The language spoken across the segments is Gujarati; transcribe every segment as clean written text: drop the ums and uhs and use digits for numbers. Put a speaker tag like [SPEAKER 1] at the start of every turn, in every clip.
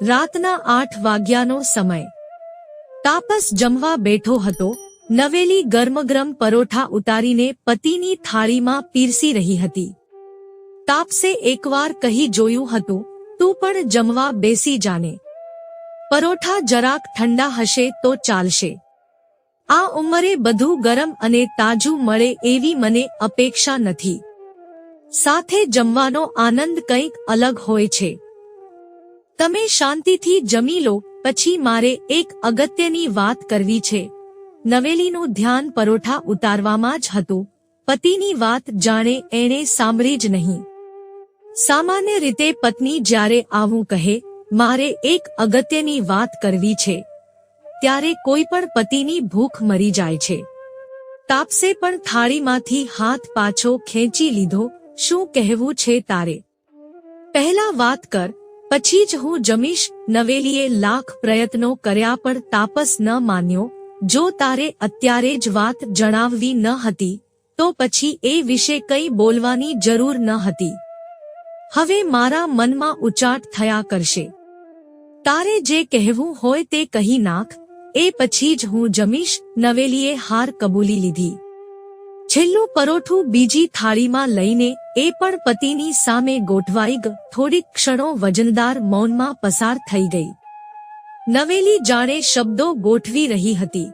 [SPEAKER 1] રાતના 8 વાગ્યાનો સમય. તાપસ જમવા બેઠો હતો. નવેલી ગરમગરમ પરોઠા ઉતારીને પતિની થાળીમાં પીરસી રહી હતી. તાપસે એકવાર કહી જોયું હતું, તું પણ જમવા બેસી જાને. પરોઠા જરાક ઠંડા હશે તો ચાલશે. આ ઉંમરે બધું ગરમ અને તાજું મળે એવી મને અપેક્ષા નથી. સાથે જમવાનો આનંદ કંઈક અલગ હોય છે. તમે શાંતિથી જમી લો, પછી મારે એક અગત્યની વાત કરવી છે. નવેલીનું ધ્યાન પરોઠા ઉતારવામાં જ હતું. પતિની વાત જાણે એણે સાંભળી જ નહીં. સામાન્ય રીતે પત્ની જ્યારે આવું કહે, મારે એક અગત્યની વાત કરવી છે, ત્યારે કોઈ પણ પતિની ભૂખ મરી જાય છે. તાપસે પણ થાળીમાંથી હાથ પાછો ખેંચી લીધો. શું કહેવું છે તારે? પહેલા વાત કર, પછી જ હું જમીશ. નવેલીએ લાખ પ્રયત્નો કર્યા પણ તાપસ ન માન્યો. જો તારે અત્યારે જ વાત જણાવવી ન હતી તો પછી એ વિશે કંઈ બોલવાની જરૂર ન હતી. હવે મારા મનમાં ઉચાટ થયા કરશે. તારે જે કહેવું હોય તે કહી નાખ, એ પછી જ હું જમીશ. નવેલીએ હાર કબૂલી લીધી. છેલ્લું પરોઠું બીજી થાળીમાં લઈને એ પણ પતિની સામે ગોઠવાઈ ગઈ. થોડીક ક્ષણો વજનદાર મૌનમાં પસાર થઈ ગઈ. નવેલી જાણે શબ્દો ગોઠવી રહી હતી.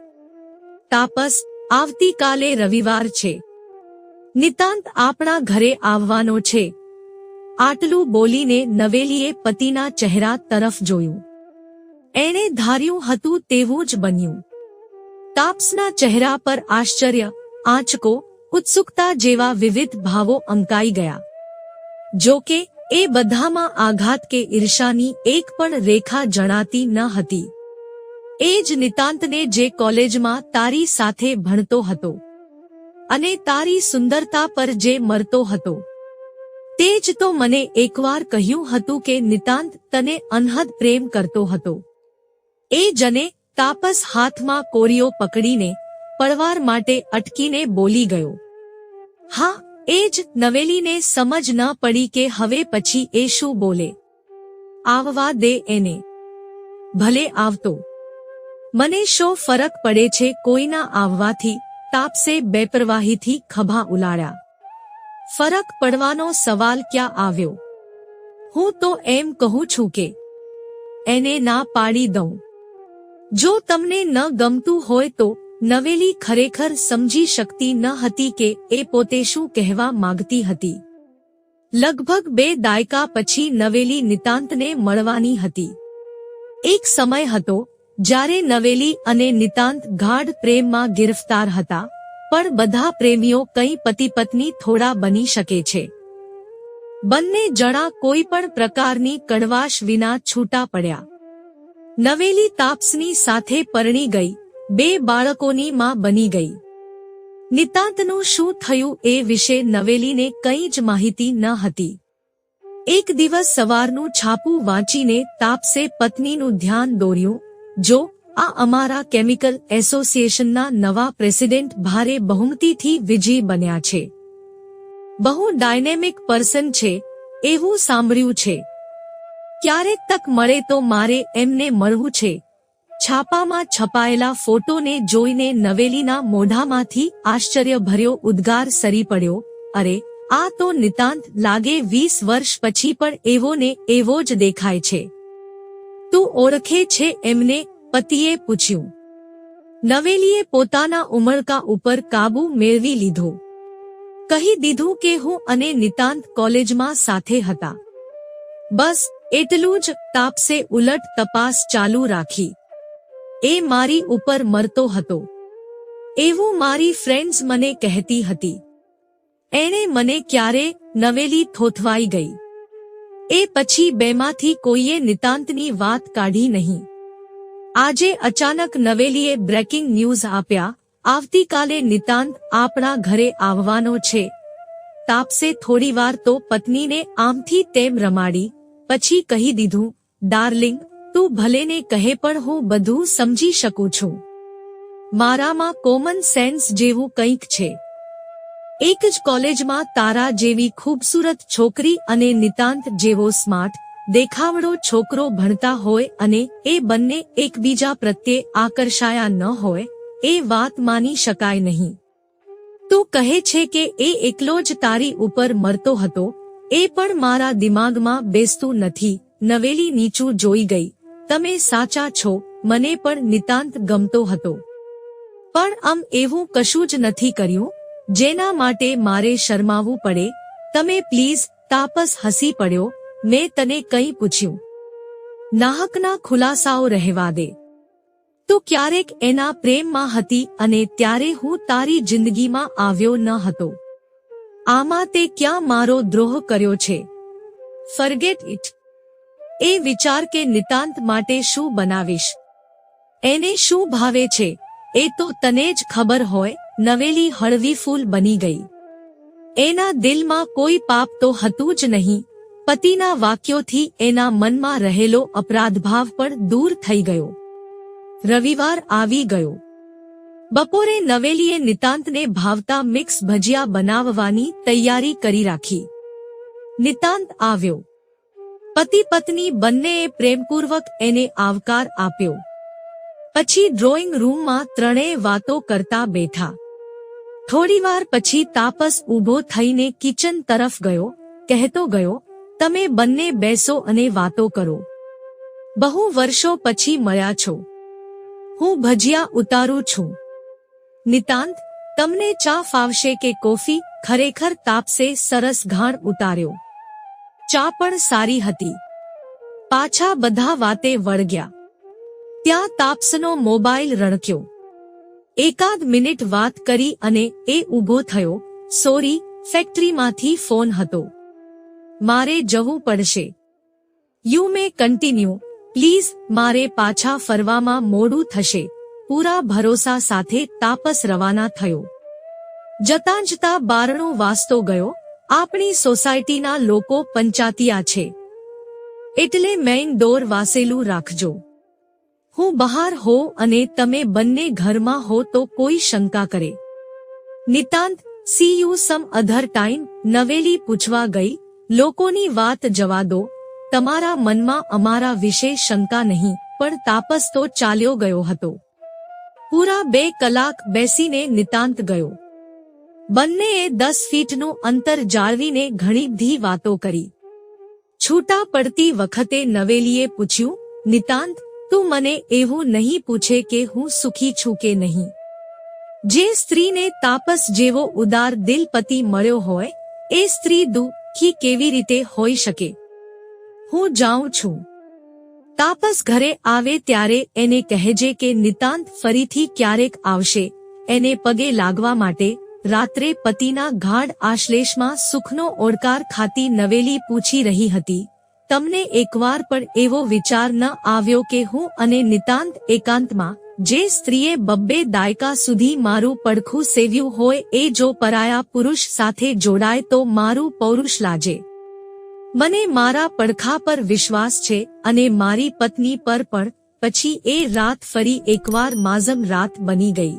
[SPEAKER 1] તાપસ, આવતીકાલે રવિવાર છે. નિતાંત આપણા ઘરે આવવાનો છે. આટલું બોલીને નવેલીએ પતિના ચહેરા તરફ જોયું. એણે ધાર્યું હતું તેવું જ બન્યું. તાપસના ચહેરા પર આશ્ચર્ય, આંચકો, ઉત્સુકતા જેવા વિવિધ ભાવો અંકાઈ ગયા. જો કે એ બધામાં આઘાત કે ઈર્ષાની એક પણ રેખા જણાતી ન હતી. એ જ નિતાંતને જે કોલેજમાં તારી સાથે ભણતો હતો અને તારી સુંદરતા પર જે મરતો હતો, તે જ તો મને એકવાર કહ્યું હતું કે નિતાંત તને અનહદ પ્રેમ કરતો હતો. એ જને. તાપસ હાથમાં કોરિયો પકડીને પળવાર માટે અટકીને બોલી ગયો. હા, એ જ. નવેલીને સમજ ન પડી કે હવે પછી એ શું બોલે. આવવા દે એને. ભલે આવતો. મને શો ફરક પડે છે કોઈના આવવાથી? તાપસે બેપરવાહીથી ખભા ઉલાળ્યા. ફરક પડવાનો સવાલ ક્યાં આવ્યો? હું તો એમ કહું છું કે એને ના પાડી દઉં. જો તમને ન ગમતું હોય તો. નવેલી ખરેખર સમજી શકતી ન હતી કે એ પોતે શું કહેવા માંગતી હતી. લગભગ 2 દાયકા પછી નવેલી નિતાંતને મળવાની હતી. એક સમય હતો જ્યારે નવેલી અને નિતાંત ગાઢ પ્રેમમાં ગિરફ્તાર હતા, પણ બધા પ્રેમીઓ કંઈ પતિ પત્ની થોડા બની શકે છે. બંને જણા કોઈ પણ પ્રકારની કડવાશ વિના છૂટા પડ્યા. નવેલી તાપસની સાથે પરણી ગઈ, 2 બાળકોની માં બની ગઈ. નિતાંતનું શું થયું એ વિશે નવેલીને કંઈ જ માહિતી ન હતી. એક દિવસ સવારનું છાપું વાંચીને તાપસે પત્નીનું ધ્યાન દોર્યું. જો, આ અમારા કેમિકલ એસોસિએશનના નવા પ્રેસિડેન્ટ ભારે બહુમતીથી વિજયી બન્યા છે. બહુ ડાયનેમિક પર્સન છે એવું સાંભળ્યું છે. ક્યારેક તક મળે તો મારે એમને મળવું છે. છાપામાં છપાયેલા ફોટોને જોઈને નવેલીના મોઢામાંથી આશ્ચર્યભર્યો ઉદ્ગાર સરી પડ્યો. અરે, આ તો નિતાંત લાગે. 20 વર્ષ પછી પણ એવો ને એવો જ દેખાય છે. તું ઓળખે છે એમને? પતિએ પૂછ્યું. નવેલીએ પોતાના ઉમળકા ઉપર કાબુ મેળવી લીધો. કહી દીધું કે હું અને નિતાંત કોલેજમાં સાથે હતા. બસ એટલું જ. તાપસે ઉલટ તપાસ ચાલુ રાખી. એ મારી ઉપર મરતો હતો એવું મારી ફ્રેન્ડ્સ મને કહેતી હતી. એણે મને ક્યારે? નવેલી થોથવાઈ ગઈ. એ પછી બેમાંથી કોઈએ નિતાંતની વાત કાઢી નહીં. આજે અચાનક નવેલીએ બ્રેકિંગ ન્યૂઝ આપ્યા. આવતીકાલે નિતાંત આપણા ઘરે આવવાનો છે. તાપસે થોડીવાર તો પત્નીને આમથી તેમ રમાડી, પછી કહી દીધું, ડાર્લિંગ, તું ભલેને કહે પણ હું બધું સમજી શકું છું. મારામાં કોમન સેન્સ જેવું કંઈક છે. એક જ કોલેજમાં તારા જેવી ખૂબસૂરત છોકરી અને નિતાંત જેવો સ્માર્ટ, દેખાવડો છોકરો ભણતા હોય અને એ બંને એકબીજા પ્રત્યે આકર્ષાયા ન હોય એ વાત માની શકાય નહીં. તું કહે છે કે એ એકલો જ તારી ઉપર મરતો હતો, એ પણ મારા દિમાગમાં બેસતું નથી. નવેલી નીચું જોઈ ગઈ. તમે સાચા છો, મને પણ નિતાંત ગમતો હતો, પણ આમ એવું કશું જ નથી કર્યું જેના માટે મારે શરમાવું પડે. તમે પ્લીઝ. તાપસ હસી પડ્યો. મેં તને કંઈ પૂછ્યું? નાહકના ખુલાસાઓ રહેવા દે. તું ક્યારેક એના પ્રેમમાં હતી અને ત્યારે હું તારી જિંદગીમાં આવ્યો ન હતો. આમાં તે ક્યાં મારો દ્રોહ કર્યો છે? Forget it. એ વિચાર કે નિતાંત માટે શું બનાવીશ, એને શું ભાવે છે એ તો તને જ ખબર હોય. નવેલી હળવી ફૂલ બની ગઈ. એના દિલમાં કોઈ પાપ તો હતું જ નહીં. પતિના વાક્યોથી એના મનમાં રહેલો અપરાધભાવ પણ દૂર થઈ ગયો. રવિવાર આવી ગયો. બપોરે નવેલીએ નિતાંતને ભાવતા મિક્સ ભજીયા બનાવવાની તૈયારી કરી રાખી. નિતાંત આવ્યો. પતિ પત્ની બંનેએ પ્રેમપૂર્વક એને આવકાર આપ્યો. પછી ડ્રોઈંગ રૂમમાં ત્રણેય વાતો કરતા બેઠા. થોડીવાર પછી તાપસ ઊભો થઈને કિચન તરફ ગયો. કહેતો ગયો, તમે બંને બેસો અને વાતો કરો. બહુ વર્ષો પછી મળ્યા છો. હું ભજીયા ઉતારું છું. નિતાંત, તમને ચા ફાવશે કે કોફી? ખરેખર તાપસે સરસ ઘાણ ઉતાર્યો. ચા પણ સારી હતી. પાછા બધા વાતે વળગ્યા. ત્યાં તાપસનો મોબાઈલ રણક્યો. એકાદ મિનિટ વાત કરી અને એ ઊભો થયો. સોરી, ફેક્ટરીમાંથી ફોન હતો. મારે જવું પડશે. You may continue please. મારે પાછા ફરવામાં મોડું થશે. પૂરા ભરોસા સાથે તાપસ રવાના થયો. જતાં જતાં બારણું વાસતો ગયો. આપણી સોસાયટીના લોકો પંચાતિયા છે, એટલે મેઇન ડોર વાસેલું રાખજો. હું બહાર હોઉં અને તમે બંને ઘરમાં હો તો કોઈ શંકા કરે. Nitant, see you some other time. Naveli પૂછવા ગઈ. લોકોની વાત જવા દો. તમારા મનમાં અમારા વિશે શંકા નહીં. પણ તાપસ તો ચાલ્યો ગયો હતો. પૂરા 2 કલાક બેસીને નિતાંત ગયો. બંનેએ 10 ફીટનું અંતર જાળવીને ઘણી બધી વાતો કરી. છૂટા પડતી વખતે નવેલીએ પૂછ્યું, નિતાંત, તું મને એવું નહીં પૂછે કે હું સુખી છું કે નહીં? જે સ્ત્રીને તાપસ જેવો ઉદાર દિલ પતિ મળ્યો હોય એ સ્ત્રી દુઃખી કેવી રીતે હોઈ શકે? હું જાઉં છું. તાપસ ઘરે આવે ત્યારે એને કહેજે કે નિતાંત ફરીથી ક્યારેક આવશે એને પગે લાગવા માટે. રાત્રે પતિના ગાઢ આશ્લેષમાં સુખનો ઓડકાર ખાતી નવેલી પૂછી રહી હતી, તમને એકવાર પણ એવો વિચાર ન આવ્યો કે હું અને નિતાંત એકાંતમાં, જે સ્ત્રીએ 2 દાયકા સુધી મારું પડખું સેવ્યું હોય એ જો પરાયા પુરુષ સાથે જોડાય તો મારું પૌરુષ લાજે? મને મારા પડખા પર વિશ્વાસ છે અને મારી પત્ની પર પણ. પછી એ રાત ફરી એકવાર માઝમ રાત બની ગઈ.